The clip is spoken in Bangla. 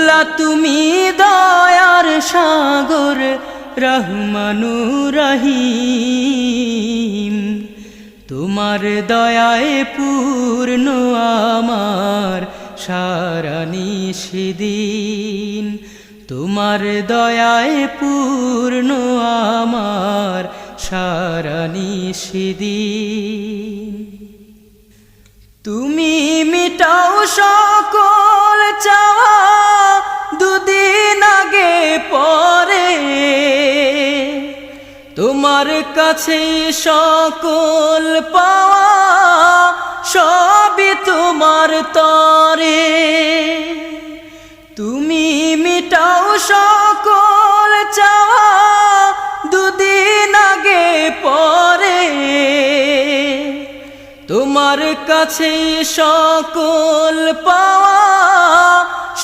মৌলা তুমি দয়ার সাগর রহমানুর রহিম, তোমার দয়ায় পূর্ণ আমার সারা নিশিদিন, তোমার দয়ায় পূর্ণ আমার সারা নিশিদিন। তুমি মিটাও সকল চাওয়া দুদিন আগে পরে, তোমার কাছে সকল পাওয়া সবই তোমার তরে। তুমি মিটাও সকল চাওয়া দুদিন আগে পরে, তোমার কাছে সকল পাওয়া